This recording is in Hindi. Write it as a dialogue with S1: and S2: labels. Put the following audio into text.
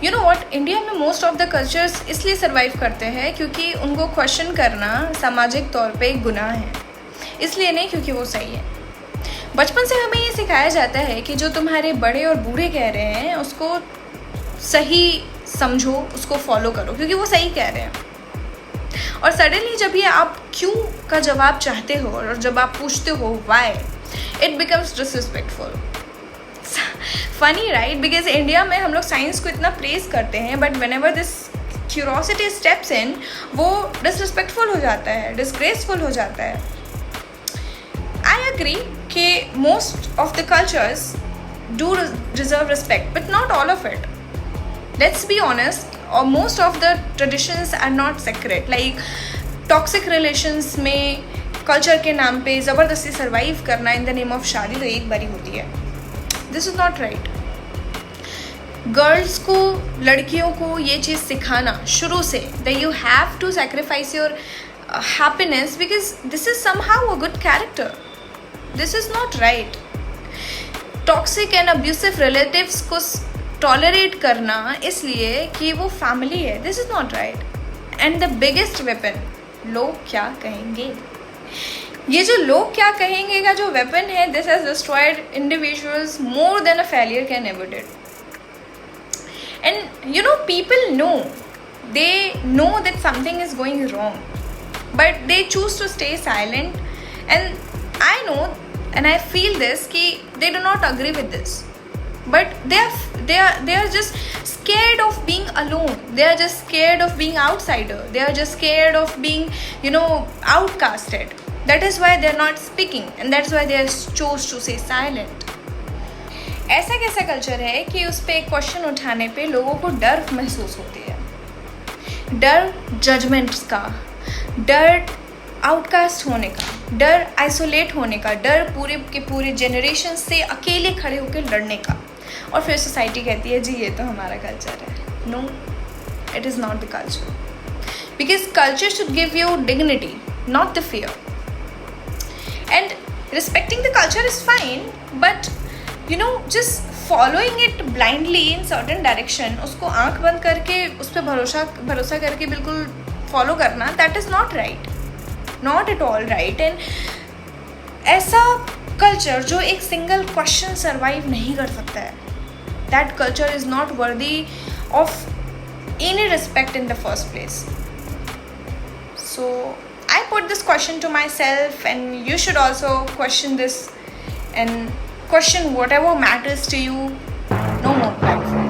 S1: यू नो व्हाट, इंडिया में मोस्ट ऑफ द कल्चर्स इसलिए सर्वाइव करते हैं क्योंकि उनको क्वेश्चन करना सामाजिक तौर पे एक गुनाह है, इसलिए नहीं क्योंकि वो सही है। बचपन से हमें ये सिखाया जाता है कि जो तुम्हारे बड़े और बूढ़े कह रहे हैं उसको सही समझो, उसको फॉलो करो क्योंकि वो सही कह रहे हैं। और सडनली जब ये आप क्यों का जवाब चाहते हो और जब आप पूछते हो why, it becomes disrespectful. Funny right, because India में हम लोग साइंस को इतना प्रेज करते हैं but whenever this curiosity steps in, वो डिसरिस्पेक्टफुल हो जाता है, डिसग्रेसफुल हो जाता है। आई एग्री कि most of the cultures do deserve respect but not all of it. Let's be honest, or most of the traditions are not sacred. Like toxic relations में culture के नाम पे ज़बरदस्ती survive करना in the name of शादी तो एक बारी होती है। This is not right. Girls को, लड़कियों को ये चीज़ सिखाना शुरू से that you have to sacrifice your happiness because this is somehow a good character. This is not right. Toxic and abusive relatives को टॉलरेट करना इसलिए कि वो फैमिली है, this is not right. And the biggest weapon, लोग क्या कहेंगे। ये जो लोग क्या कहेंगे का जो वेपन है, this has destroyed individuals more than a failure can ever did. And you know people know, they know that something is going wrong but they choose to stay silent. And I know and I feel this कि they do not agree with this, but they are just scared of being alone. They are just scared of being outsider. They are just scared of being, you know, outcasted. That is why they are not speaking and that's why they are chose to stay silent. ऐसा कैसा कल्चर है कि उस पर एक क्वेश्चन उठाने पे लोगों को डर महसूस होती है, डर जजमेंट्स का, डर आउटकास्ट होने का, डर आइसोलेट होने का, डर पूरे के पूरे जनरेशन से अकेले खड़े होकर लड़ने का। और फिर सोसाइटी कहती है जी ये तो हमारा कल्चर है। No, it is not the culture, because culture should give you dignity, not the fear. And respecting the culture is fine but you know just following it blindly in certain direction, उसको आंख बंद करके उस पर भरोसा करके बिल्कुल फॉलो करना, that is not right, not at all right. And ऐसा कल्चर जो एक सिंगल क्वेश्चन सर्वाइव नहीं कर सकता है, that culture is not worthy of any respect in the first place. So I put this question to myself and you should also question this and question whatever matters to you. No more life.